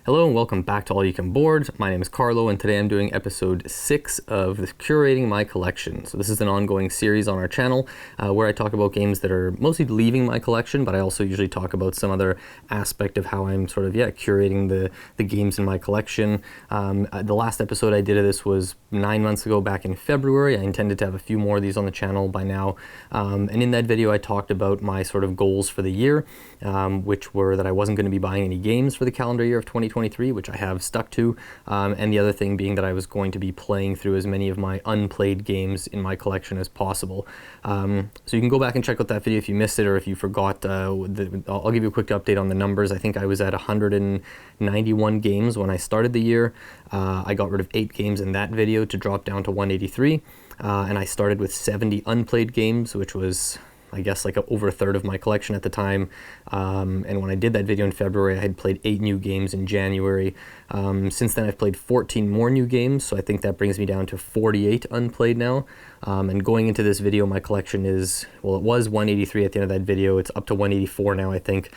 Hello and welcome back to All You Can Board. My name is Carlo and today I'm doing episode 6 of Curating My Collection. So this is an ongoing series on our channel where I talk about games that are mostly leaving my collection, but I also usually talk about some other aspect of how I'm sort of, curating the games in my collection. The last episode I did of this was 9 months ago, back in February. I intended to have a few more of these on the channel by now. And in that video I talked about my sort of goals for the year, which were that I wasn't going to be buying any games for the calendar year of 2023, which I have stuck to, and the other thing being that I was going to be playing through as many of my unplayed games in my collection as possible. So you can go back and check out that video if you missed it or if you forgot. I'll give you a quick update on the numbers. I think I was at 191 games when I started the year. I got rid of 8 games in that video to drop down to 183, and I started with 70 unplayed games, which was, I guess, like over a third of my collection at the time. And when I did that video in February, I had played 8 new games in January. Since then, I've played 14 more new games, so I think that brings me down to 48 unplayed now. And going into this video, my collection is, well, it was 183 at the end of that video. It's up to 184 now, I think,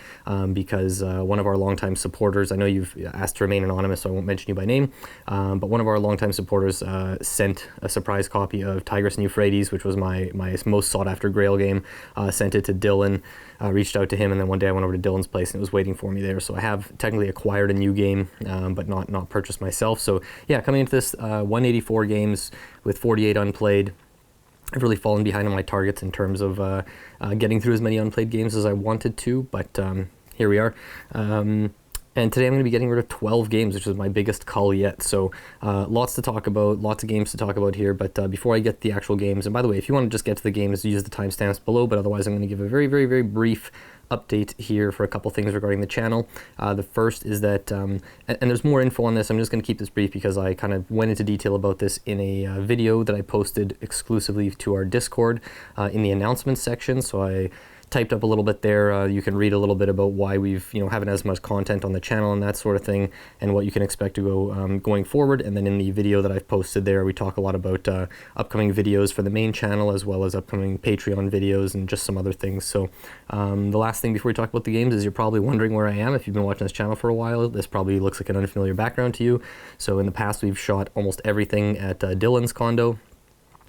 because one of our longtime supporters, I know you've asked to remain anonymous, so I won't mention you by name, but one of our longtime supporters sent a surprise copy of Tigris and Euphrates, which was my most sought-after Grail game, sent it to Dylan, reached out to him, and then one day I went over to Dylan's place and it was waiting for me there. So I have technically acquired a new game, but not purchased myself. So yeah, coming into this, 184 games with 48 unplayed. I've really fallen behind on my targets in terms of getting through as many unplayed games as I wanted to, but here we are. And today I'm going to be getting rid of 12 games, which is my biggest cull yet. So lots to talk about, lots of games to talk about here. But before I get the actual games, and by the way, if you want to just get to the games, use the timestamps below. But otherwise, I'm going to give a very, very, very brief update here for a couple things regarding the channel. The first is that, and there's more info on this, I'm just going to keep this brief because I kind of went into detail about this in a video that I posted exclusively to our Discord in the announcements section. So I typed up a little bit there. You can read a little bit about why we've haven't as much content on the channel and that sort of thing, and what you can expect to go going forward. And then in the video that I've posted there, we talk a lot about upcoming videos for the main channel, as well as upcoming Patreon videos and just some other things. So the last thing before we talk about the games is you're probably wondering where I am. If you've been watching this channel for a while, this probably looks like an unfamiliar background to you. So in the past, we've shot almost everything at Dylan's condo.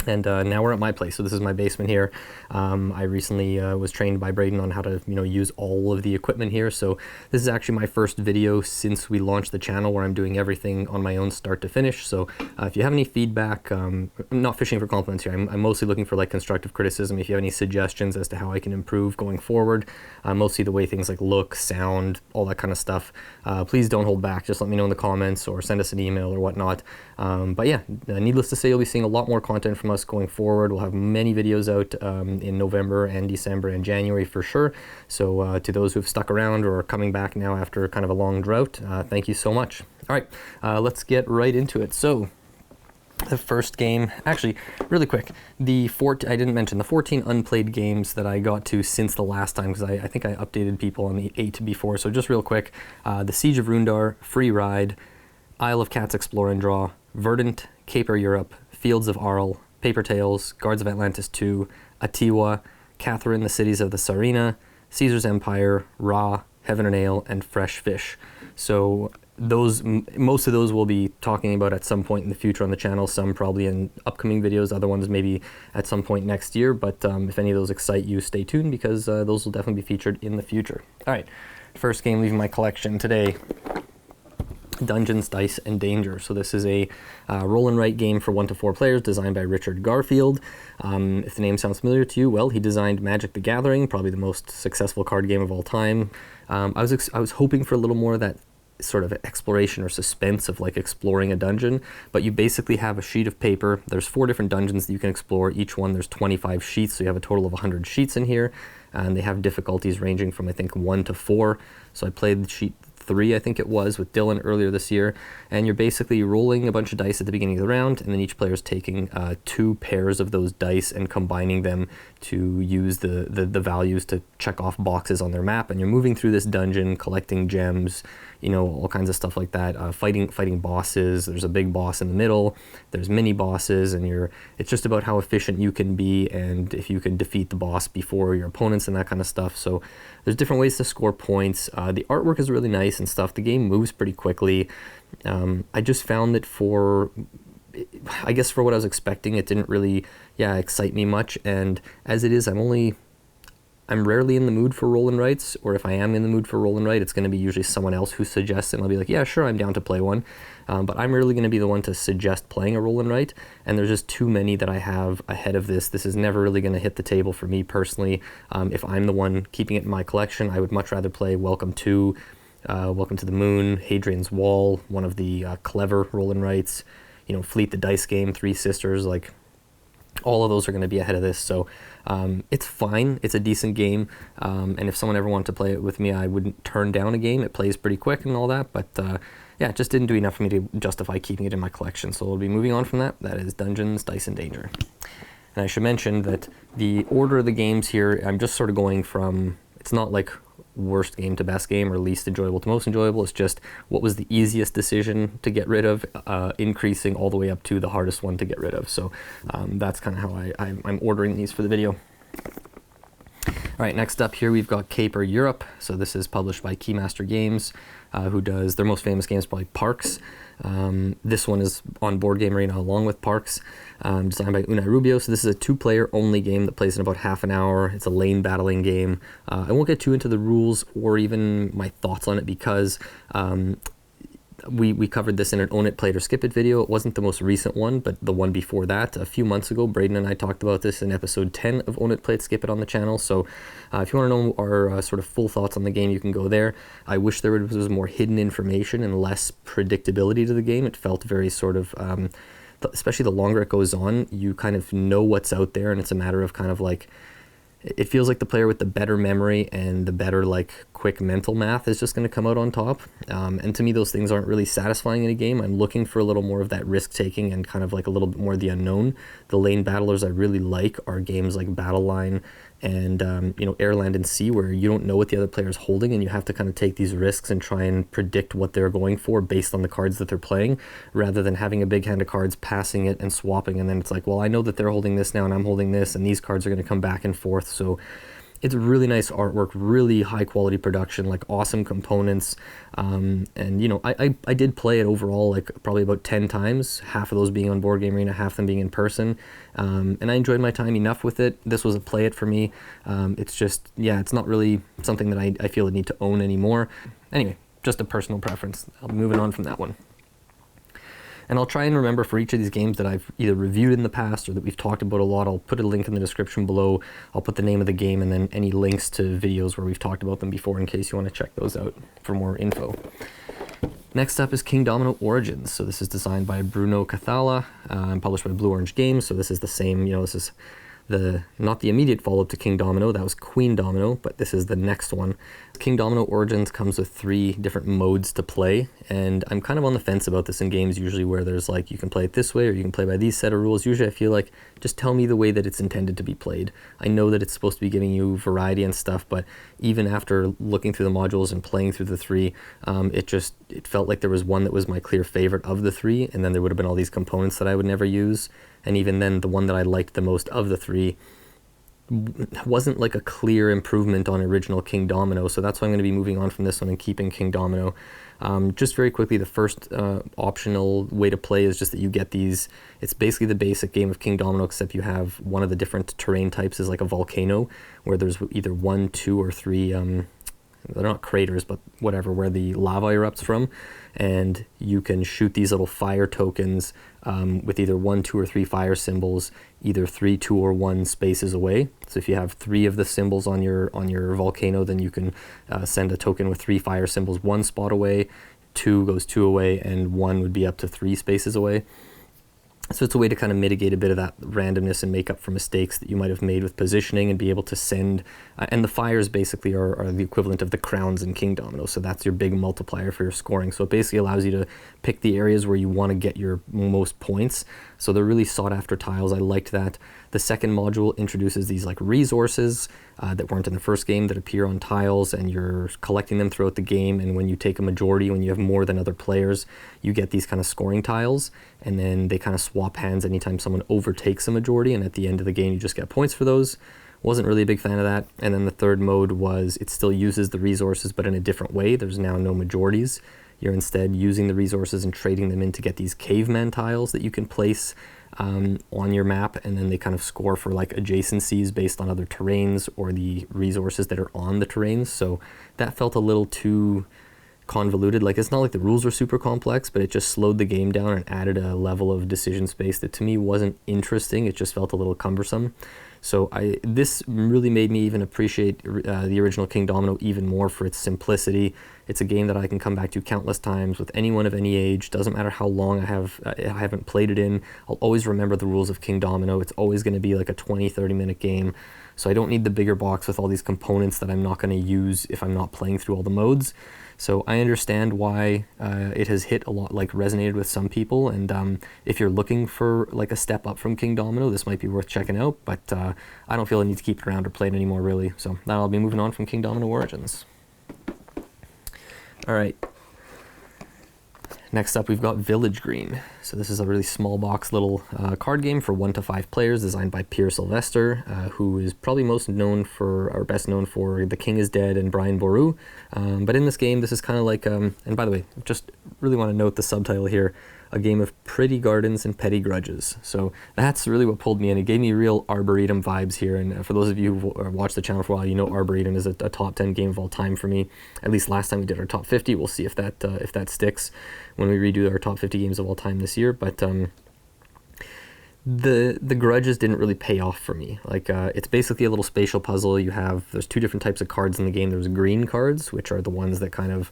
And now we're at my place. So this is my basement here. I recently was trained by Braden on how to, use all of the equipment here. So this is actually my first video since we launched the channel where I'm doing everything on my own start to finish. So if you have any feedback, I'm not fishing for compliments here. I'm mostly looking for like constructive criticism. If you have any suggestions as to how I can improve going forward, mostly the way things like look, sound, all that kind of stuff, please don't hold back. Just let me know in the comments or send us an email or whatnot. But yeah, needless to say, you'll be seeing a lot more content from us going forward. We'll have many videos out in November and December and January for sure. So to those who've stuck around or are coming back now after kind of a long drought, thank you so much. All right, let's get right into it. So the first game, actually, really quick, I didn't mention the 14 unplayed games that I got to since the last time, because I think I updated people on the 8 before. So just real quick, the Siege of Rundar, Free Ride, Isle of Cats Explore and Draw, Verdant, Caper Europe, Fields of Arle, Paper Tales, Guards of Atlantis 2, Atiwa, Catherine, the Cities of the Tsarina, Caesar's Empire, Ra, Heaven and Ale, and Fresh Fish. So most of those we'll be talking about at some point in the future on the channel, some probably in upcoming videos, other ones maybe at some point next year. But if any of those excite you, stay tuned, because those will definitely be featured in the future. All right, first game leaving my collection today, Dungeons, Dice, and Danger. So this is a roll and write game for 1 to 4 players designed by Richard Garfield. If the name sounds familiar to you, well, he designed Magic the Gathering, probably the most successful card game of all time. I was hoping for a little more of that sort of exploration or suspense of like exploring a dungeon, but you basically have a sheet of paper. There's 4 different dungeons that you can explore. Each one, there's 25 sheets, so you have a total of 100 sheets in here, and they have difficulties ranging from, I think, 1 to 4. So I played the sheet 3, I think it was, with Dylan earlier this year, and you're basically rolling a bunch of dice at the beginning of the round, and then each player is taking 2 pairs of those dice and combining them to use the values to check off boxes on their map, and you're moving through this dungeon, collecting gems, all kinds of stuff like that, fighting bosses. There's a big boss in the middle, there's mini bosses, and it's just about how efficient you can be, and if you can defeat the boss before your opponents and that kind of stuff. So there's different ways to score points. The artwork is really nice. dice and stuff, the game moves pretty quickly. I just found that I guess for what I was expecting, it didn't really, excite me much. And as it is, I'm rarely in the mood for roll and writes, or if I am in the mood for roll and write, it's going to be usually someone else who suggests it, and I'll be like, yeah, sure, I'm down to play one. But I'm really going to be the one to suggest playing a roll and write, and there's just too many that I have ahead of this. This is never really going to hit the table for me personally. If I'm the one keeping it in my collection, I would much rather play Welcome to the Moon, Hadrian's Wall, one of the clever roll and writes, Fleet the Dice Game, Three Sisters, like all of those are going to be ahead of this. So it's fine. It's a decent game. And if someone ever wanted to play it with me, I wouldn't turn down a game. It plays pretty quick and all that. But it just didn't do enough for me to justify keeping it in my collection. So we'll be moving on from that. That is Dungeons, Dice, and Danger. And I should mention that the order of the games here, I'm just sort of going from, it's not like worst game to best game or least enjoyable to most enjoyable. It's just what was the easiest decision to get rid of, increasing all the way up to the hardest one to get rid of. So that's kind of how I'm ordering these for the video. All right, next up here we've got Caper Europe. So this is published by Keymaster Games, who does their most famous games, probably Parks. This one is on Board Game Arena along with Parks, designed by Unai Rubio. So this is a 2-player only game that plays in about half an hour. It's a lane battling game. I won't get too into the rules or even my thoughts on it because we covered this in an Own It, Play It, or Skip It video. It wasn't the most recent one, but the one before that. A few months ago, Braden and I talked about this in episode 10 of Own It, Play It, Skip It on the channel. So if you want to know our sort of full thoughts on the game, you can go there. I wish there was more hidden information and less predictability to the game. It felt very sort of, especially the longer it goes on, you kind of know what's out there, and it's a matter of kind of like, it feels like the player with the better memory and the better like quick mental math is just going to come out on top. And to me, those things aren't really satisfying in a game. I'm looking for a little more of that risk taking and kind of like a little bit more of the unknown. The lane battlers I really like are games like Battle Line and Air, Land, and Sea, where you don't know what the other player is holding and you have to kind of take these risks and try and predict what they're going for based on the cards that they're playing, rather than having a big hand of cards, passing it and swapping, and then it's like, well, I know that they're holding this now and I'm holding this, and these cards are going to come back and forth. So it's really nice artwork, really high quality production, like awesome components. And I did play it overall like probably about 10 times, half of those being on Board Game Arena, half of them being in person. And I enjoyed my time enough with it. This was a play it for me. It's just, it's not really something that I feel I need to own anymore. Anyway, just a personal preference. I'll be moving on from that one. And I'll try and remember for each of these games that I've either reviewed in the past or that we've talked about a lot. I'll put a link in the description below. I'll put the name of the game and then any links to videos where we've talked about them before in case you want to check those out for more info. Next up is Kingdomino Origins. So this is designed by Bruno Cathala and published by Blue Orange Games. So this is the same, this is not the immediate follow-up to Kingdomino, that was Queendomino, but this is the next one. Kingdomino Origins comes with 3 different modes to play, and I'm kind of on the fence about this in games usually, where there's like, you can play it this way or you can play by these set of rules. Usually I feel like, just tell me the way that it's intended to be played. I know that it's supposed to be giving you variety and stuff, but even after looking through the modules and playing through the 3, it felt like there was one that was my clear favorite of the 3, and then there would have been all these components that I would never use. And even then, the one that I liked the most of the 3 wasn't like a clear improvement on original Kingdomino, so that's why I'm going to be moving on from this one and keeping Kingdomino. Just very quickly, the first optional way to play is just that you get these, it's basically the basic game of Kingdomino, except you have one of the different terrain types is like a volcano, where there's either 1, 2, or 3, they're not craters, but whatever, where the lava erupts from, and you can shoot these little fire tokens with either 1, 2, or 3 fire symbols, either 3, 2, or 1 spaces away. So if you have 3 of the symbols on your volcano, then you can send a token with 3 fire symbols 1 spot away, 2 goes 2 away, and 1 would be up to 3 spaces away. So it's a way to kind of mitigate a bit of that randomness and make up for mistakes that you might have made with positioning, and be able to send, and the fires basically are the equivalent of the crowns in Kingdomino, so that's your big multiplier for your scoring. So it basically allows you to pick the areas where you want to get your most points. So they're really sought after tiles. I liked that. The second module introduces these like resources that weren't in the first game, that appear on tiles, and you're collecting them throughout the game, and when you take a majority, when you have more than other players, you get these kind of scoring tiles, and then they kind of swap hands anytime someone overtakes a majority, and at the end of the game you just get points for those. Wasn't really a big fan of that. And then the third mode was it still uses the resources, but in a different way. There's now no majorities. You're instead using the resources and trading them in to get these caveman tiles that you can place on your map, and then they kind of score for like adjacencies based on other terrains or the resources that are on the terrains. So that felt a little too convoluted. Like, it's not like the rules are super complex, but it just slowed the game down and added a level of decision space that to me wasn't interesting. It just felt a little cumbersome. So this really made me even appreciate the original Kingdomino even more for its simplicity. It's a game that I can come back to countless times with anyone of any age. Doesn't matter how long I haven't played it in. I'll always remember the rules of Kingdomino. It's always going to be like a 20-30 minute game. So I don't need the bigger box with all these components that I'm not going to use if I'm not playing through all the modes. So I understand why it has hit a lot, like resonated with some people, and if you're looking for like a step up from Kingdomino, this might be worth checking out, but I don't feel I need to keep it around or play it anymore, really. So that'll be moving on from Kingdomino Origins. All right. Next up, we've got Village Green. So this is a really small box little card game for 1 to 5 players, designed by Pierre Sylvester, who is probably most known for, or best known for, The King is Dead and Brian Boru. But in this game, this is kind of like, and by the way, just really want to note the subtitle here, a game of pretty gardens and petty grudges. So that's really what pulled me in. It gave me real Arboretum vibes here, and for those of you who've watched the channel for a while, you know Arboretum is a top 10 game of all time for me. At least last time we did our top 50. We'll see if that sticks when we redo our top 50 games of all time this year. But the grudges didn't really pay off for me. Like, it's basically a little spatial puzzle. There's 2 different types of cards in the game. There's green cards, which are the ones that kind of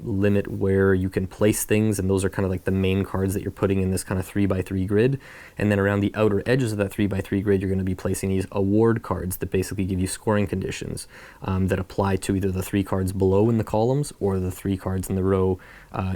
limit where you can place things, and those are kind of like the main cards that you're putting in this kind of 3x3 grid. And then around the outer edges of that 3x3 grid, you're going to be placing these award cards that basically give you scoring conditions that apply to either the 3 cards below in the columns or the 3 cards in the row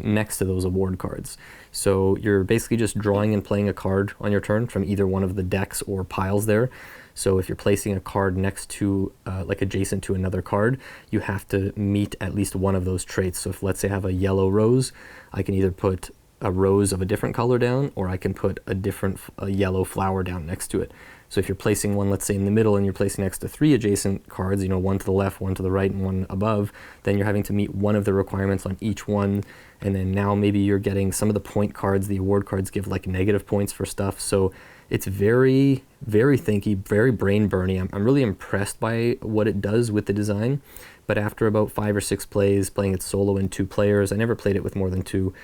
next to those award cards. So you're basically just drawing and playing a card on your turn from either one of the decks or piles there. So if you're placing a card next to, like adjacent to another card, you have to meet at least one of those traits. So if, let's say, I have a yellow rose, I can either put a rose of a different color down, or I can put a yellow flower down next to it. So if you're placing one, let's say, in the middle, and you're placing next to 3 adjacent cards, one to the left, one to the right, and one above, then you're having to meet one of the requirements on each one. And then now maybe you're getting some of the point cards, the award cards give like negative points for stuff. So it's very, very thinky, very brain burny. I'm really impressed by what it does with the design. But after about 5 or 6 plays, playing it solo in 2 players, I never played it with more than 2.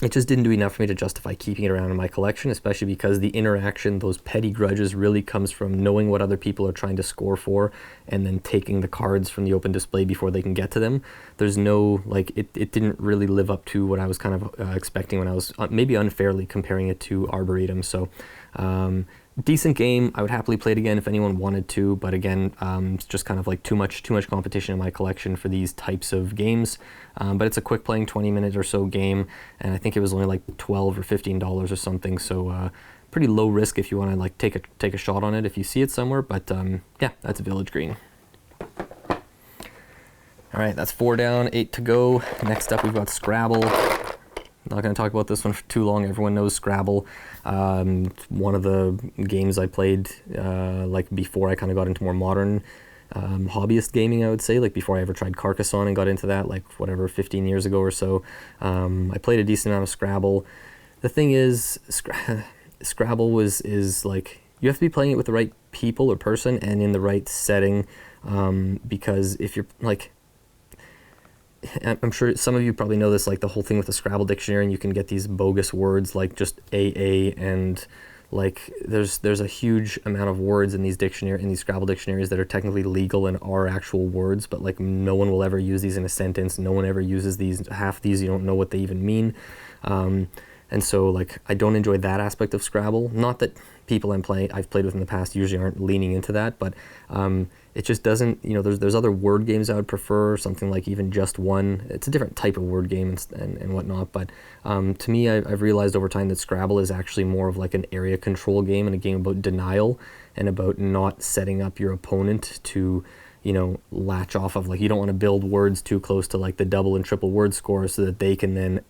It just didn't do enough for me to justify keeping it around in my collection, especially because the interaction, those petty grudges, really comes from knowing what other people are trying to score for and then taking the cards from the open display before they can get to them. There's no, like, it didn't really live up to what I was kind of expecting when I was maybe unfairly comparing it to Arboretum. So decent game. I would happily play it again if anyone wanted to, but again, it's just kind of like too much competition in my collection for these types of games. But it's a quick playing 20-minute or so game, and I think it was only like $12 or $15 or something. So pretty low risk if you want to like take a shot on it if you see it somewhere. But yeah, that's Village Green. All right, that's 4 down, 8 to go. Next up, we've got Scrabble. Not going to talk about this one for too long. Everyone knows Scrabble. One of the games I played like before I kind of got into more modern hobbyist gaming, I would say, like before I ever tried Carcassonne and got into that, like whatever, 15 years ago or so. I played a decent amount of Scrabble. The thing is, Scrabble is like, you have to be playing it with the right people or person and in the right setting, because if you're like, I'm sure some of you probably know this, like the whole thing with the Scrabble dictionary, and you can get these bogus words like just AA, and like there's a huge amount of words in these Scrabble dictionaries that are technically legal and are actual words, but like no one will ever use these in a sentence. No one ever uses these. Half these you don't know what they even mean. And so like I don't enjoy that aspect of Scrabble. Not that people I've played with in the past usually aren't leaning into that, but it just doesn't, there's other word games I would prefer, something like even Just One. It's a different type of word game and whatnot, but to me, I've realized over time that Scrabble is actually more of like an area control game and a game about denial and about not setting up your opponent to latch off of, like, you don't want to build words too close to like the double and triple word score so that they can then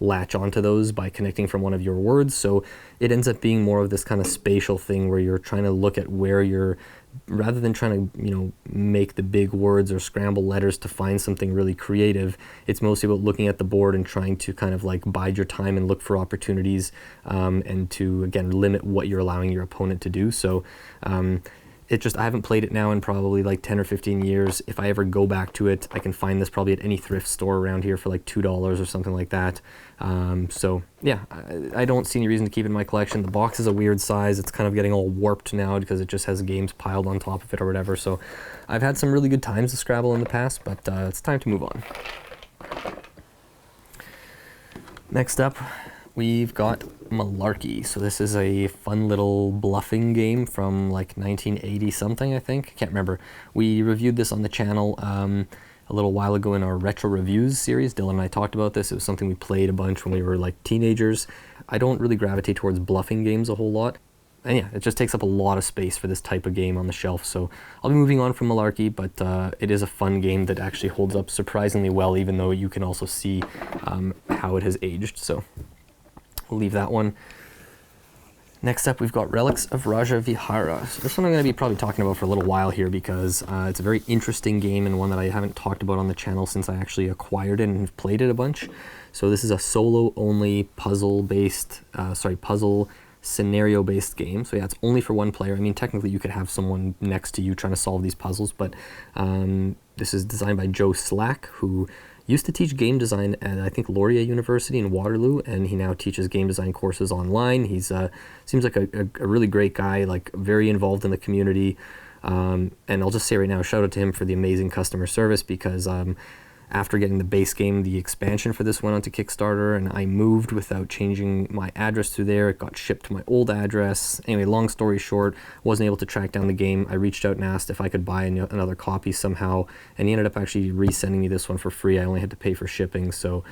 latch onto those by connecting from one of your words. So it ends up being more of this kind of spatial thing where you're trying to look at where you're, rather than trying to, make the big words or scramble letters to find something really creative. It's mostly about looking at the board and trying to kind of like bide your time and look for opportunities, and to, again, limit what you're allowing your opponent to do. So I haven't played it now in probably like 10 or 15 years. If I ever go back to it, I can find this probably at any thrift store around here for like $2 or something like that. So yeah, I don't see any reason to keep it in my collection. The box is a weird size. It's kind of getting all warped now because it just has games piled on top of it or whatever. So I've had some really good times with Scrabble in the past, but it's time to move on. Next up, we've got Malarky. So this is a fun little bluffing game from like 1980 something, I think. I can't remember. We reviewed this on the channel a little while ago in our retro reviews series. Dylan and I talked about this. It was something we played a bunch when we were like teenagers. I don't really gravitate towards bluffing games a whole lot. And yeah, it just takes up a lot of space for this type of game on the shelf. So I'll be moving on from Malarky, but it is a fun game that actually holds up surprisingly well, even though you can also see how it has aged. So we'll leave that one. Next up, we've got Relics of Rajavihara. So this one I'm going to be probably talking about for a little while here because it's a very interesting game and one that I haven't talked about on the channel since I actually acquired it and have played it a bunch. So this is a solo-only puzzle scenario-based game. So yeah, it's only for one player. I mean, technically you could have someone next to you trying to solve these puzzles, but this is designed by Joe Slack, who used to teach game design at, I think, Laurier University in Waterloo, and he now teaches game design courses online. He's seems like a really great guy, like very involved in the community. And I'll just say right now, shout out to him for the amazing customer service, because after getting the base game, the expansion for this went onto Kickstarter, and I moved without changing my address through there. It got shipped to my old address. Anyway, long story short, wasn't able to track down the game. I reached out and asked if I could buy another copy somehow, and he ended up actually resending me this one for free. I only had to pay for shipping. So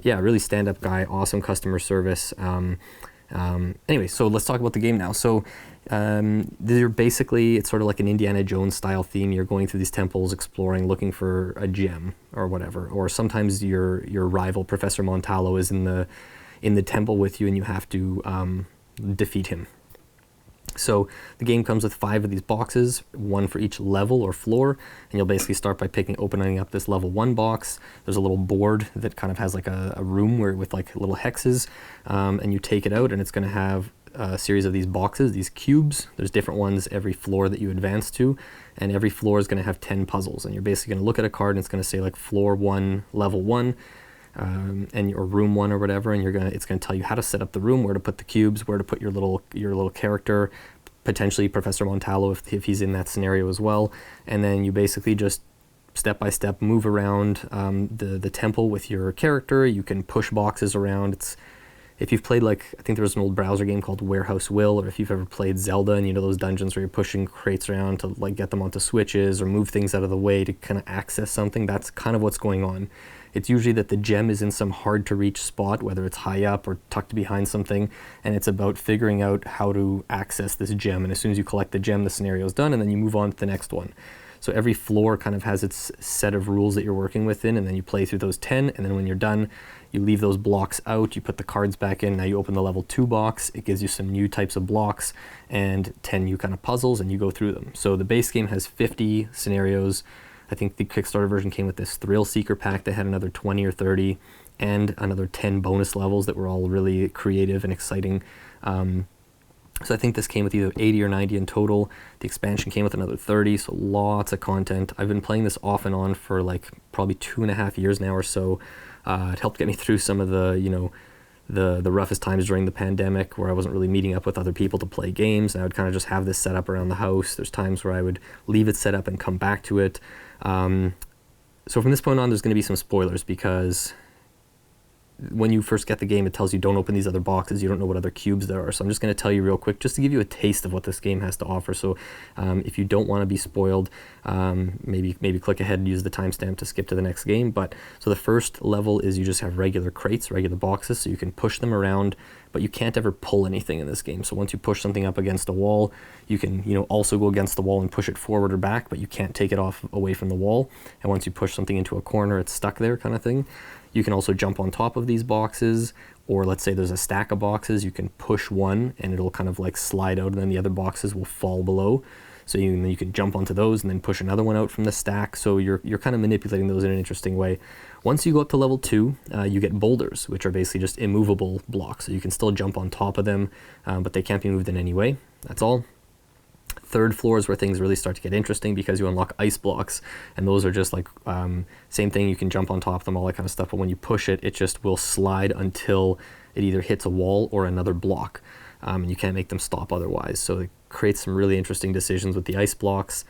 yeah, really stand-up guy, awesome customer service. Anyway, so let's talk about the game now. So they're basically, it's sort of like an Indiana Jones style theme. You're going through these temples, exploring, looking for a gem or whatever. Or sometimes your rival, Professor Montallo, is in the temple with you, and you have to defeat him. So the game comes with 5 of these boxes, 1 for each level or floor, and you'll basically start by opening up this level 1 box. There's a little board that kind of has like a room with like little hexes, and you take it out, and it's going to have a series of these boxes, these cubes. There's different ones every floor that you advance to, and every floor is going to have 10 puzzles, and you're basically going to look at a card, and it's going to say like floor 1, level 1, and your room 1 or whatever, and it's going to tell you how to set up the room, where to put the cubes, where to put your little character, potentially Professor Montallo if he's in that scenario as well. And then you basically just step by step move around the temple with your character. You can push boxes around. If you've played, like, I think there was an old browser game called Warehouse Will, or if you've ever played Zelda, and those dungeons where you're pushing crates around to like get them onto switches or move things out of the way to kind of access something, that's kind of what's going on. It's usually that the gem is in some hard to reach spot, whether it's high up or tucked behind something, and it's about figuring out how to access this gem. And as soon as you collect the gem, the scenario is done, and then you move on to the next one. So every floor kind of has its set of rules that you're working within, and then you play through those 10, and then when you're done, you leave those blocks out, you put the cards back in, now you open the level 2 box, it gives you some new types of blocks, and 10 new kind of puzzles, and you go through them. So the base game has 50 scenarios. I think the Kickstarter version came with this Thrill Seeker pack that had another 20 or 30, and another 10 bonus levels that were all really creative and exciting. So I think this came with either 80 or 90 in total. The expansion came with another 30, so lots of content. I've been playing this off and on for like probably 2.5 years now or so. It helped get me through some of the roughest times during the pandemic, where I wasn't really meeting up with other people to play games, and I would kind of just have this set up around the house. There's times where I would leave it set up and come back to it. So from this point on, there's going to be some spoilers, because when you first get the game, it tells you don't open these other boxes. You don't know what other cubes there are. So I'm just going to tell you real quick, just to give you a taste of what this game has to offer. So if you don't want to be spoiled, maybe click ahead and use the timestamp to skip to the next game. But so the first level is you just have regular crates, regular boxes, so you can push them around, but you can't ever pull anything in this game. So once you push something up against a wall, you can, also go against the wall and push it forward or back, but you can't take it off away from the wall. And once you push something into a corner, it's stuck there, kind of thing. You can also jump on top of these boxes, or let's say there's a stack of boxes, you can push one and it'll kind of like slide out, and then the other boxes will fall below. So you can jump onto those and then push another one out from the stack. So you're kind of manipulating those in an interesting way. Once you go up to level 2, you get boulders, which are basically just immovable blocks. So you can still jump on top of them, but they can't be moved in any way. That's all. Third floor is where things really start to get interesting, because you unlock ice blocks, and those are just like same thing. You can jump on top of them, all that kind of stuff, but when you push it, it just will slide until it either hits a wall or another block, and you can't make them stop otherwise. So it creates some really interesting decisions with the ice blocks.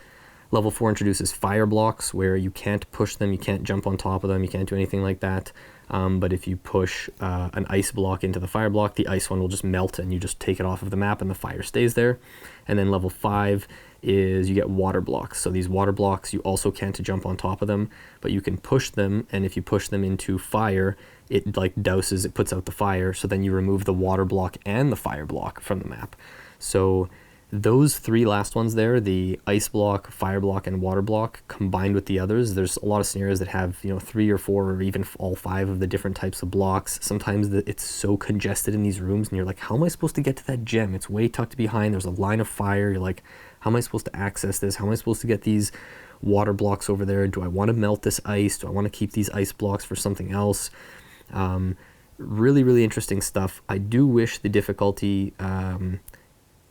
Level 4 introduces fire blocks, where you can't push them, you can't jump on top of them, you can't do anything like that. But if you push an ice block into the fire block, the ice one will just melt and you just take it off of the map and the fire stays there. And then level 5 is you get water blocks. So these water blocks, you also can't jump on top of them, but you can push them, and if you push them into fire, it like douses, it puts out the fire, so then you remove the water block and the fire block from the map. So those three last ones there, the ice block, fire block, and water block, combined with the others, there's a lot of scenarios that have 3 or 4 or even all 5 of the different types of blocks. Sometimes it's so congested in these rooms, and you're like, how am I supposed to get to that gem? It's way tucked behind, there's a line of fire. You're like, how am I supposed to access this? How am I supposed to get these water blocks over there? Do I want to melt this ice? Do I want to keep these ice blocks for something else? Really, really interesting stuff. I do wish the difficulty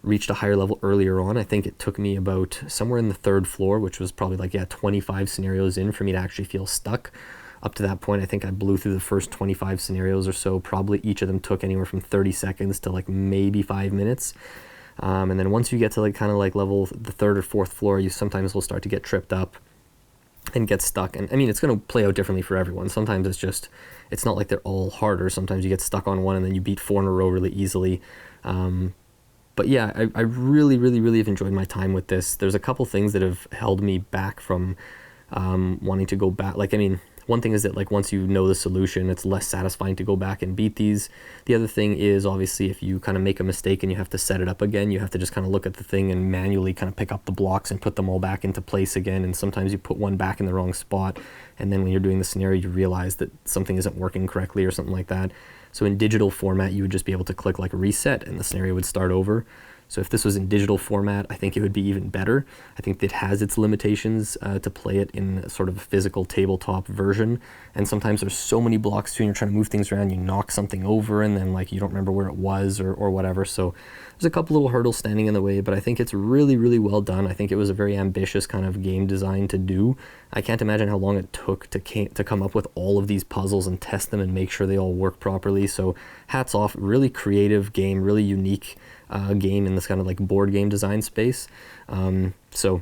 reached a higher level earlier on. I think it took me about somewhere in the 3rd floor, which was probably like 25 scenarios in, for me to actually feel stuck. Up to that point, I think I blew through the first 25 scenarios or so. Probably each of them took anywhere from 30 seconds to like maybe 5 minutes. And then once you get to like kind of like level the 3rd or 4th floor, you sometimes will start to get tripped up and get stuck. And I mean, it's going to play out differently for everyone. Sometimes it's not like they're all harder. Sometimes you get stuck on one and then you beat 4 in a row really easily. But yeah, I really, really, really have enjoyed my time with this. There's a couple things that have held me back from wanting to go back. Like, I mean, one thing is that like once you know the solution, it's less satisfying to go back and beat these. The other thing is, obviously, if you kind of make a mistake and you have to set it up again, you have to just kind of look at the thing and manually kind of pick up the blocks and put them all back into place again. And sometimes you put one back in the wrong spot, and then when you're doing the scenario, you realize that something isn't working correctly or something like that. So in digital format, you would just be able to click like reset and the scenario would start over. So if this was in digital format, I think it would be even better. I think it has its limitations to play it in sort of a physical tabletop version. And sometimes there's so many blocks too, and you're trying to move things around, you knock something over and then like you don't remember where it was or whatever. So there's a couple little hurdles standing in the way, but I think it's really, really well done. I think it was a very ambitious kind of game design to do. I can't imagine how long it took to come up with all of these puzzles and test them and make sure they all work properly. So hats off, really creative game, really unique game in this kind of like board game design space. So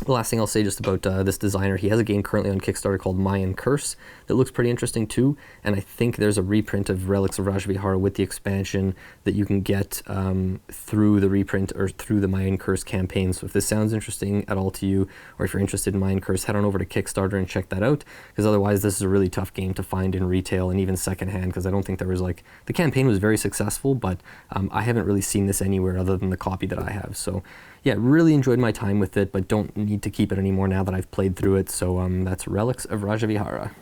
the last thing I'll say just about this designer, he has a game currently on Kickstarter called Mayan Curse that looks pretty interesting too, and I think there's a reprint of Relics of Rajavihara with the expansion that you can get through the reprint or through the Mayan Curse campaign. So if this sounds interesting at all to you, or if you're interested in Mayan Curse, head on over to Kickstarter and check that out, because otherwise this is a really tough game to find in retail and even secondhand, because I don't think there was like, the campaign was very successful, but I haven't really seen this anywhere other than the copy that I have. So yeah, really enjoyed my time with it, but don't need to keep it anymore now that I've played through it. So that's Relics of Rajavihara.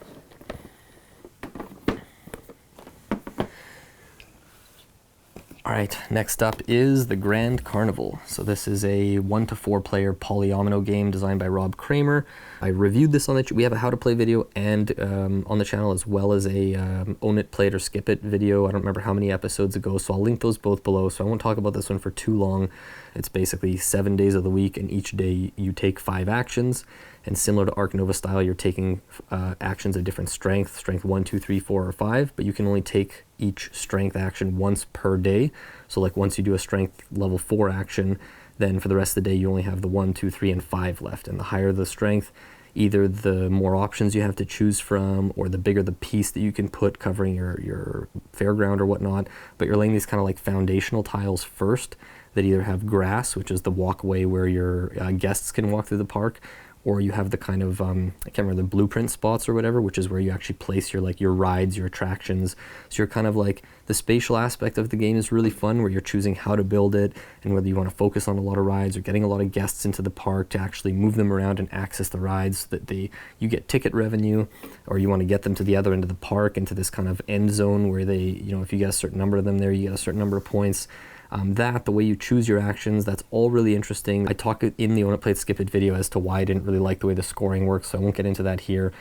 All right, next up is the Grand Carnival. So this is a 1 to 4 player polyomino game designed by Rob Kramer. I reviewed this on the we have a how to play video and on the channel, as well as a own it, play it, or skip it video. I don't remember how many episodes ago, so I'll link those both below. So I won't talk about this one for too long. It's basically 7 days of the week, and each day you take 5 actions. And similar to Arc Nova style, you're taking actions of different strength 1, 2, 3, 4, or 5, but you can only take each strength action once per day. So like once you do a strength level 4 action, then for the rest of the day you only have the 1, 2, 3, and 5 left. And the higher the strength, either the more options you have to choose from, or the bigger the piece that you can put covering your fairground or whatnot. But you're laying these kind of like foundational tiles first that either have grass, which is the walkway where your guests can walk through the park, or you have the kind of, I can't remember, the blueprint spots or whatever, which is where you actually place your like your rides, your attractions. So you're kind of like, the spatial aspect of the game is really fun, where you're choosing how to build it and whether you want to focus on a lot of rides or getting a lot of guests into the park to actually move them around and access the rides so that you get ticket revenue, or you want to get them to the other end of the park into this kind of end zone where they, you know, if you get a certain number of them there, you get a certain number of points. The way you choose your actions, that's all really interesting. I talk in the Own It, Play It, Skip It video as to why I didn't really like the way the scoring works, so I won't get into that here.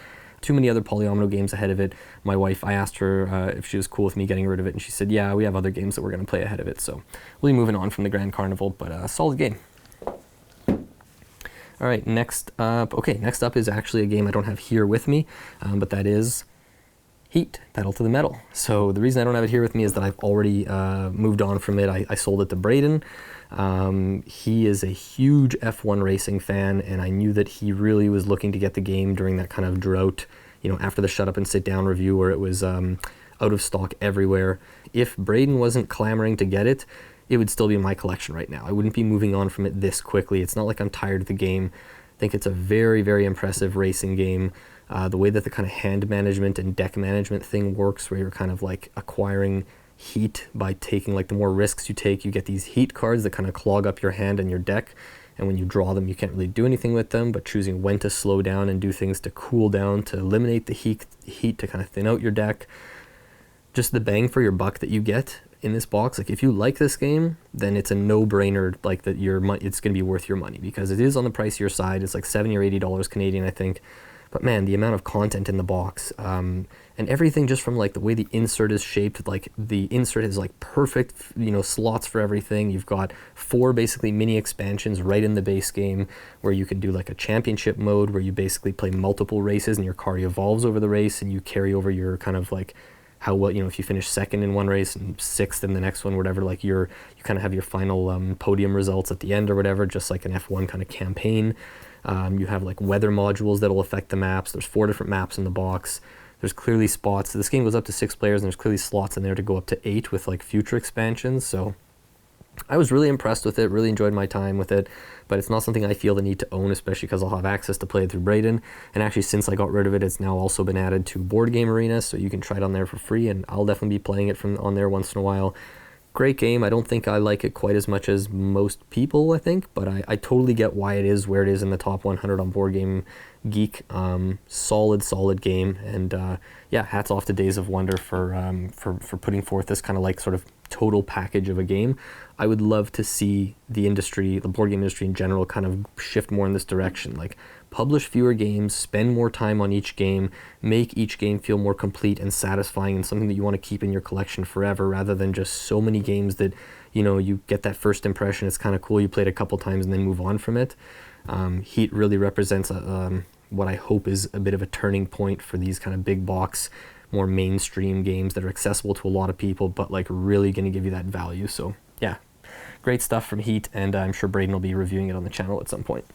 Too many other polyomino games ahead of it. My wife, I asked her if she was cool with me getting rid of it, and she said, yeah, we have other games that we're going to play ahead of it, so we'll be moving on from the Grand Carnival, but solid game. All right, next up is actually a game I don't have here with me, but that is Heat, Pedal to the Metal. So the reason I don't have it here with me is that I've already moved on from it. I sold it to Braden. He is a huge F1 racing fan, and I knew that he really was looking to get the game during that kind of drought, you know, after the Shut Up and Sit Down review where it was out of stock everywhere. If Braden wasn't clamoring to get it, it would still be in my collection right now. I wouldn't be moving on from it this quickly. It's not like I'm tired of the game. I think it's a very, very impressive racing game. The way that the kind of hand management and deck management thing works, where you're kind of like acquiring heat by taking, like, the more risks you take, you get these heat cards that kind of clog up your hand and your deck, and when you draw them you can't really do anything with them, but choosing when to slow down and do things to cool down, to eliminate the heat to kind of thin out your deck. Just the bang for your buck that you get in this box. Like, if you like this game, then it's a no-brainer, like, that it's going to be worth your money, because it is on the pricier side. It's like $70 or $80 Canadian, I think. But man, the amount of content in the box, and everything, just from like the way the insert is shaped, like the insert is like perfect, you know, slots for everything. You've got 4 basically mini expansions right in the base game, where you can do like a championship mode where you basically play multiple races and your car evolves over the race, and you carry over your kind of like how well, you know, if you finish second in one race and 6th in the next one, whatever, like you kind of have your final podium results at the end or whatever, just like an F1 kind of campaign. You have like weather modules that will affect the maps. There's 4 different maps in the box. There's clearly spots. This game goes up to 6 players, and there's clearly slots in there to go up to 8 with like future expansions. So I was really impressed with it, really enjoyed my time with it, but it's not something I feel the need to own, especially because I'll have access to play it through Braden. And actually, since I got rid of it, it's now also been added to Board Game Arena, so you can try it on there for free, and I'll definitely be playing it from on there once in a while. Great game. I don't think I like it quite as much as most people, I think, but I totally get why it is where it is in the top 100 on Board Game Geek. Solid game, and yeah, hats off to Days of Wonder for putting forth this kind of like sort of total package of a game. I would love to see the industry, the board game industry in general, kind of shift more in this direction. Like, publish fewer games, spend more time on each game, make each game feel more complete and satisfying and something that you want to keep in your collection forever, rather than just so many games that, you know, you get that first impression, it's kind of cool, you play it a couple times and then move on from it. Heat really represents what I hope is a bit of a turning point for these kind of big box, more mainstream games that are accessible to a lot of people, but like really going to give you that value. So yeah, great stuff from Heat, and I'm sure Braden will be reviewing it on the channel at some point.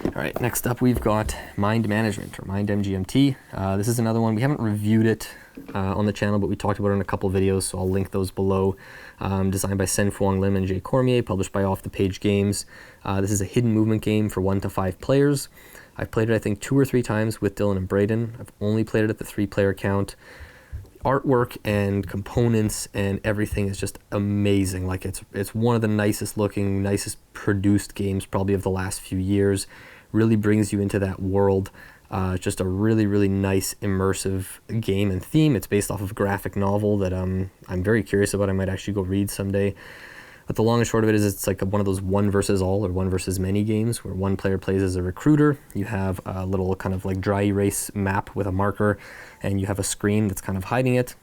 All right, next up we've got Mind Management, or Mind MGMT. This is another one. We haven't reviewed it on the channel, but we talked about it in a couple videos, so I'll link those below. Designed by Sen Fuong Lim and Jay Cormier, published by Off the Page Games. This is a hidden movement game for 1 to 5 players. I've played it, I think, 2 or 3 times with Dylan and Braden. I've only played it at the 3-player count. Artwork and components and everything is just amazing. Like, it's one of the nicest looking, nicest produced games probably of the last few years. Really brings you into that world. Just a really, really nice immersive game and theme. It's based off of a graphic novel that I'm very curious about. I might actually go read someday. But the long and short of it is, it's like one of those one versus all or one versus many games where one player plays as a recruiter. You have a little kind of like dry erase map with a marker, and you have a screen that's kind of hiding it.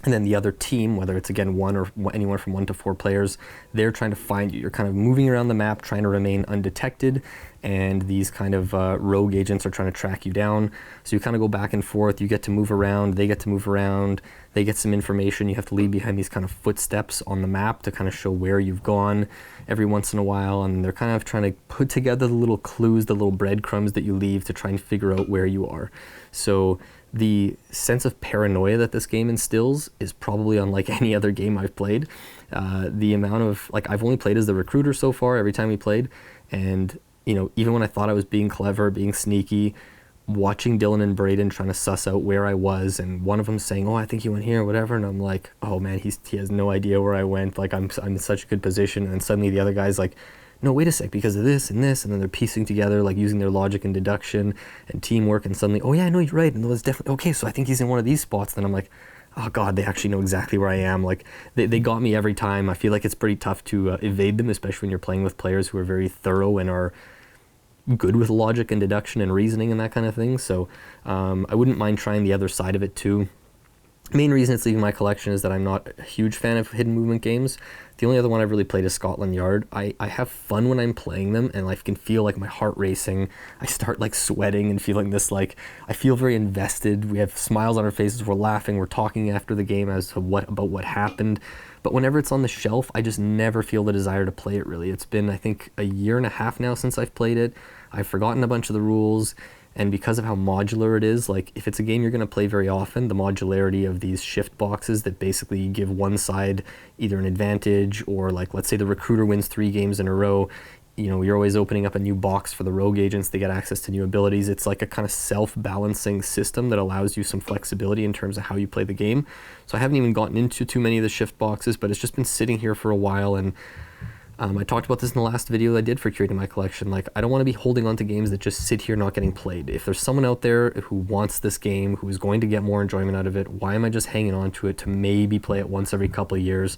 And then the other team, whether it's again one or anyone from 1 to 4 players, they're trying to find you. You're kind of moving around the map, trying to remain undetected, and these kind of rogue agents are trying to track you down. So you kind of go back and forth. You get to move around. They get to move around. They get some information. You have to leave behind these kind of footsteps on the map to kind of show where you've gone every once in a while. And they're kind of trying to put together the little clues, the little breadcrumbs that you leave to try and figure out where you are. So the sense of paranoia that this game instills is probably unlike any other game I've played. The amount of, like, I've only played as the recruiter so far every time we played, and, you know, even when I thought I was being clever, being sneaky, watching Dylan and Braden trying to suss out where I was, and one of them saying, oh, I think you went here or whatever, and I'm like, oh man, he has no idea where I went, like I'm in such a good position, and suddenly the other guy's like, no, wait a sec, because of this and this, and then they're piecing together, like using their logic and deduction and teamwork, and suddenly, oh yeah, no, you're right, and it was definitely, okay, so I think he's in one of these spots. Then I'm like, oh god, they actually know exactly where I am. Like, they got me every time. I feel like it's pretty tough to evade them, especially when you're playing with players who are very thorough and are good with logic and deduction and reasoning and that kind of thing. So I wouldn't mind trying the other side of it too. Main reason it's leaving my collection is that I'm not a huge fan of hidden movement games. The only other one I've really played is Scotland Yard. I have fun when I'm playing them, and I can feel like my heart racing. I start like sweating and feeling this, like, I feel very invested. We have smiles on our faces, we're laughing, we're talking after the game as to about what happened. But whenever it's on the shelf, I just never feel the desire to play it, really. It's been, I think, a year and a half now since I've played it. I've forgotten a bunch of the rules. And because of how modular it is, like, if it's a game you're going to play very often, the modularity of these shift boxes that basically give one side either an advantage, or, like, let's say the recruiter wins 3 games in a row, you know, you're always opening up a new box for the rogue agents. They get access to new abilities. It's like a kind of self-balancing system that allows you some flexibility in terms of how you play the game. So I haven't even gotten into too many of the shift boxes, but it's just been sitting here for a while, and I talked about this in the last video I did for curating my collection. Like, I don't want to be holding on to games that just sit here not getting played. If there's someone out there who wants this game, who is going to get more enjoyment out of it, why am I just hanging on to it to maybe play it once every couple of years?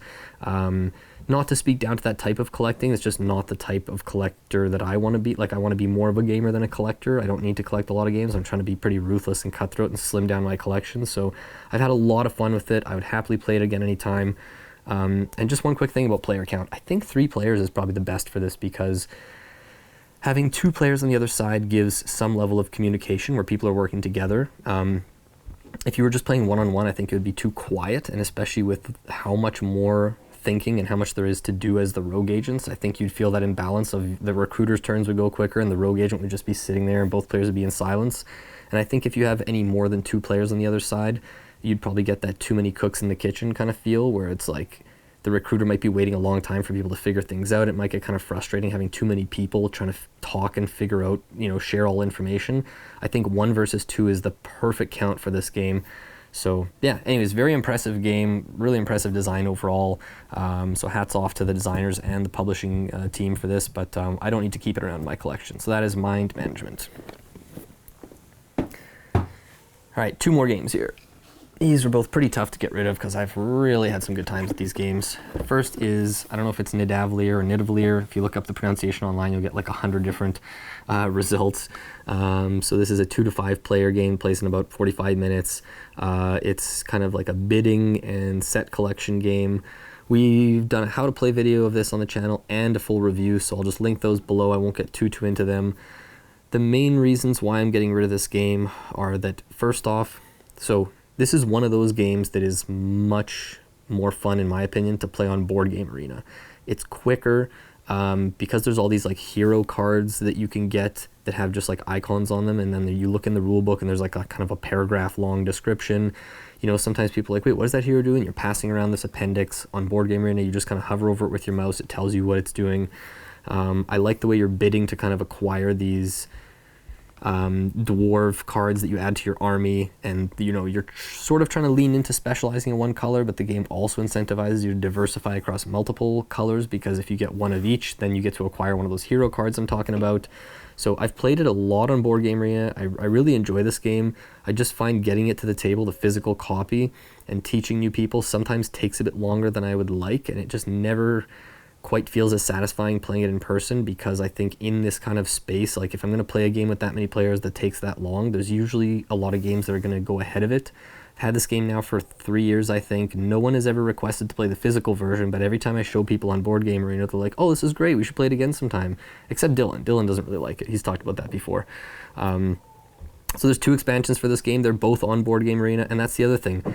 Not to speak down to that type of collecting, it's just not the type of collector that I want to be. Like, I want to be more of a gamer than a collector. I don't need to collect a lot of games. I'm trying to be pretty ruthless and cutthroat and slim down my collection. So I've had a lot of fun with it. I would happily play it again anytime. And just one quick thing about player count. I think 3 players is probably the best for this, because having 2 players on the other side gives some level of communication where people are working together. If you were just playing one-on-one, I think it would be too quiet, and especially with how much more thinking and how much there is to do as the rogue agents, I think you'd feel that imbalance of the recruiter's turns would go quicker and the rogue agent would just be sitting there and both players would be in silence. And I think if you have any more than 2 players on the other side, you'd probably get that too many cooks in the kitchen kind of feel, where it's like the recruiter might be waiting a long time for people to figure things out. It might get kind of frustrating having too many people trying to talk and figure out, you know, share all information. I think 1 versus 2 is the perfect count for this game. So yeah, anyways, very impressive game, really impressive design overall. So hats off to the designers and the publishing team for this, but I don't need to keep it around in my collection. So that is Mind Management. All right, 2 more games here. These were both pretty tough to get rid of because I've really had some good times with these games. First is, I don't know if it's Nidavellir or Nidavellir. If you look up the pronunciation online, you'll get like 100 different results. So this is a 2 to 5 player game, plays in about 45 minutes. It's kind of like a bidding and set collection game. We've done a how to play video of this on the channel and a full review, so I'll just link those below. I won't get too into them. The main reasons why I'm getting rid of this game are that, first off, so this is one of those games that is much more fun, in my opinion, to play on Board Game Arena. It's quicker because there's all these like hero cards that you can get that have just like icons on them, and then you look in the rule book and there's like a kind of a paragraph long description. You know, sometimes people are like, wait, what is that hero doing? You're passing around this appendix on Board Game Arena. You just kind of hover over it with your mouse. It tells you what it's doing. I like the way you're bidding to kind of acquire these dwarf cards that you add to your army, and you know, you're sort of trying to lean into specializing in one color, but the game also incentivizes you to diversify across multiple colors, because if you get one of each, then you get to acquire one of those hero cards I'm talking about. So I've played it a lot on Board Game Arena. I really enjoy this game. I just find getting it to the table, the physical copy, and teaching new people sometimes takes a bit longer than I would like, and it just never quite feels as satisfying playing it in person, because I think in this kind of space, like if I'm going to play a game with that many players that takes that long, there's usually a lot of games that are going to go ahead of it. I've had this game now for 3 years, I think. No one has ever requested to play the physical version, but every time I show people on Board Game Arena, they're like, oh, this is great, we should play it again sometime. Except Dylan. Dylan doesn't really like it. He's talked about that before. So there's 2 expansions for this game. They're both on Board Game Arena, and that's the other thing.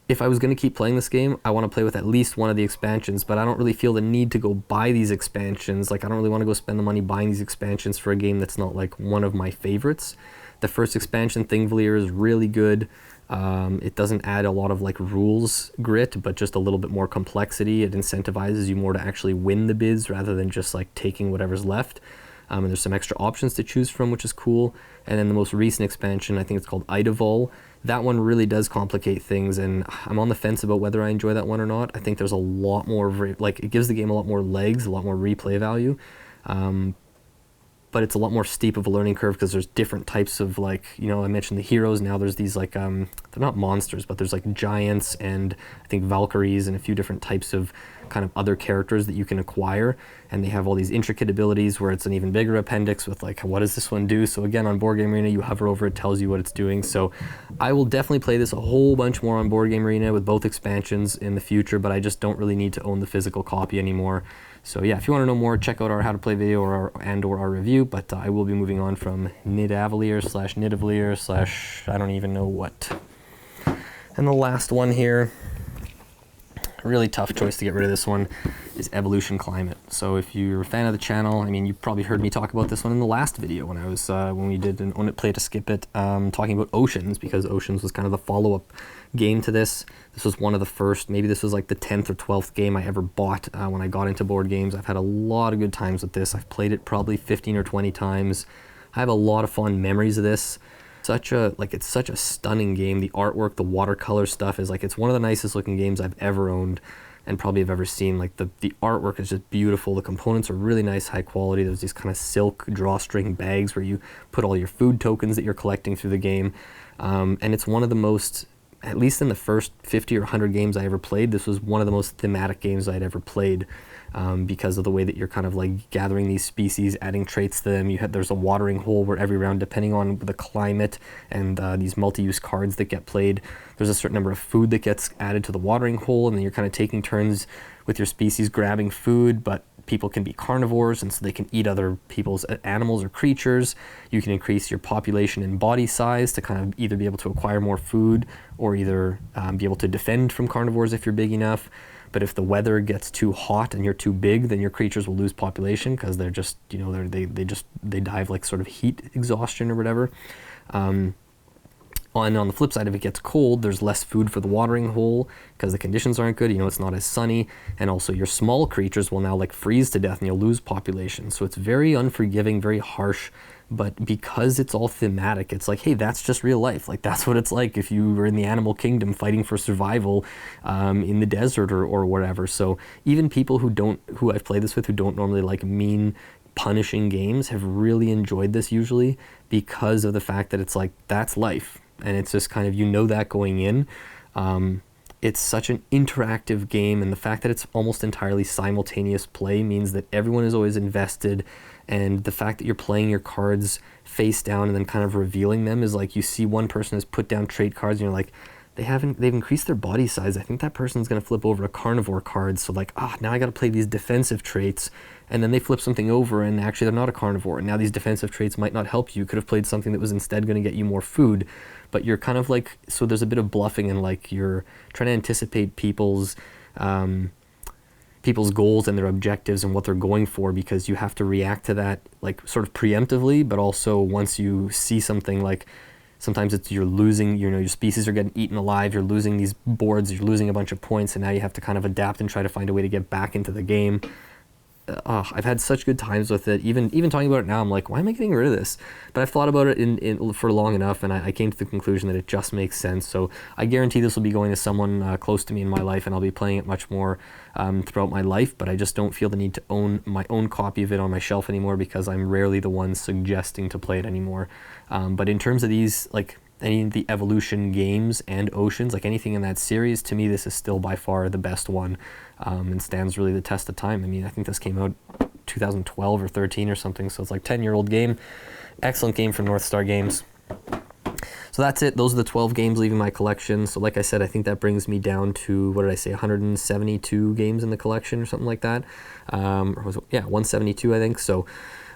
If I was going to keep playing this game, I want to play with at least one of the expansions, but I don't really feel the need to go buy these expansions. Like, I don't really want to go spend the money buying these expansions for a game that's not, like, one of my favorites. The first expansion, Nidavellir, is really good. It doesn't add a lot of, like, rules grit, but just a little bit more complexity. It incentivizes you more to actually win the bids rather than just, like, taking whatever's left. And there's some extra options to choose from, which is cool. And then the most recent expansion, I think it's called Nidavellir. That one really does complicate things, and I'm on the fence about whether I enjoy that one or not. I think there's a lot more, like, it gives the game a lot more legs, a lot more replay value. But it's a lot more steep of a learning curve because there's different types of, like, you know, I mentioned the heroes. Now there's these, like, they're not monsters, but there's, like, giants and I think Valkyries and a few different types of kind of other characters that you can acquire. And they have all these intricate abilities where it's an even bigger appendix with, like, what does this one do? So again, on Board Game Arena, you hover over it, tells you what it's doing. So I will definitely play this a whole bunch more on Board Game Arena with both expansions in the future, but I just don't really need to own the physical copy anymore. So yeah, if you want to know more, check out our How to Play video or our review, but I will be moving on from Nidavellir / I don't even know what. And the last one here, really tough choice to get rid of this one, is Evolution Climate. So if you're a fan of the channel, I mean, you probably heard me talk about this one in the last video when I was, when we did an Own It, Play to Skip It, talking about Oceans, because Oceans was kind of the follow-up game to this. This was one of the first, maybe this was like the 10th or 12th game I ever bought when I got into board games. I've had a lot of good times with this. I've played it probably 15 or 20 times. I have a lot of fond memories of this. It's such a stunning game. The artwork, the watercolor stuff is like, it's one of the nicest looking games I've ever owned and probably have ever seen. Like the artwork is just beautiful. The components are really nice, high quality. There's these kind of silk drawstring bags where you put all your food tokens that you're collecting through the game. And it's one of the most, at least in the first 50 or 100 games I ever played, this was one of the most thematic games I'd ever played. Because of the way that you're kind of like gathering these species, adding traits to them. There's a watering hole where every round, depending on the climate and these multi-use cards that get played, there's a certain number of food that gets added to the watering hole, and then you're kind of taking turns with your species grabbing food, but people can be carnivores, and so they can eat other people's animals or creatures. You can increase your population and body size to kind of either be able to acquire more food or either be able to defend from carnivores if you're big enough. But if the weather gets too hot and you're too big, then your creatures will lose population because they're just, you know, they die of like sort of heat exhaustion or whatever. And on the flip side, if it gets cold, there's less food for the watering hole because the conditions aren't good. You know, it's not as sunny. And also your small creatures will now like freeze to death and you'll lose population. So it's very unforgiving, very harsh. But because it's all thematic, it's like, hey, that's just real life. Like, that's what it's like if you were in the animal kingdom fighting for survival in the desert or whatever. So even people who I've played this with who don't normally like mean punishing games have really enjoyed this usually because of the fact that it's like, that's life. And it's just kind of, you know, that going in. It's such an interactive game, and the fact that it's almost entirely simultaneous play means that everyone is always invested, and the fact that you're playing your cards face down and then kind of revealing them is like, you see one person has put down trait cards and you're like, they've increased their body size. I think that person's going to flip over a carnivore card, so like, now I got to play these defensive traits. And then they flip something over and actually they're not a carnivore, and now these defensive traits might not help you. You could have played something that was instead going to get you more food, but you're kind of like, so there's a bit of bluffing and like you're trying to anticipate people's goals and their objectives and what they're going for, because you have to react to that like sort of preemptively, but also once you see something, like sometimes it's you're losing, you know, your species are getting eaten alive, you're losing these boards, you're losing a bunch of points, and now you have to kind of adapt and try to find a way to get back into the game. I've had such good times with it. Even talking about it now, I'm like, why am I getting rid of this? But I've thought about it for long enough, and I came to the conclusion that it just makes sense. So I guarantee this will be going to someone close to me in my life, and I'll be playing it much more throughout my life. But I just don't feel the need to own my own copy of it on my shelf anymore, because I'm rarely the one suggesting to play it anymore. But in terms of these, like, any of the Evolution games and Oceans, like anything in that series, to me this is still by far the best one, and stands really the test of time. I mean, I think this came out 2012 or 13 or something, so it's like 10-year-old game. Excellent game from North Star Games. So that's it. Those are the 12 games leaving my collection. So like I said, I think that brings me down to, what did I say, 172 games in the collection or something like that. Or was it, yeah, 172, I think. So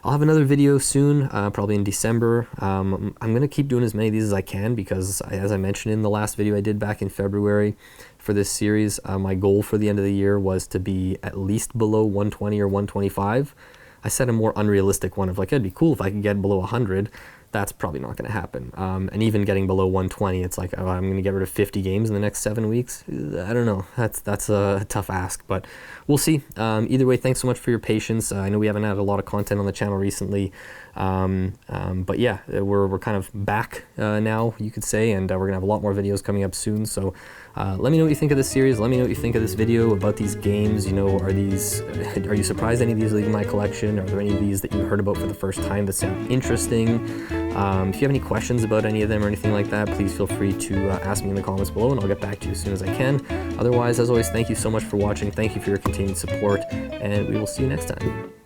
I'll have another video soon, probably in December. I'm going to keep doing as many of these as I can because, as I mentioned in the last video I did back in February for this series, my goal for the end of the year was to be at least below 120 or 125. I set a more unrealistic one of like, it'd be cool if I could get below 100. That's probably not going to happen. And even getting below 120, it's like, oh, I'm going to get rid of 50 games in the next 7 weeks. I don't know. That's a tough ask, but we'll see. Either way, thanks so much for your patience. I know we haven't had a lot of content on the channel recently, but yeah, we're kind of back now, you could say, and we're going to have a lot more videos coming up soon. So let me know what you think of this series. Let me know what you think of this video about these games. You know, are you surprised any of these are leaving my collection? Are there any of these that you heard about for the first time that sound interesting? If you have any questions about any of them or anything like that, please feel free to ask me in the comments below, and I'll get back to you as soon as I can. Otherwise, as always, thank you so much for watching. Thank you for your continued support, and we will see you next time.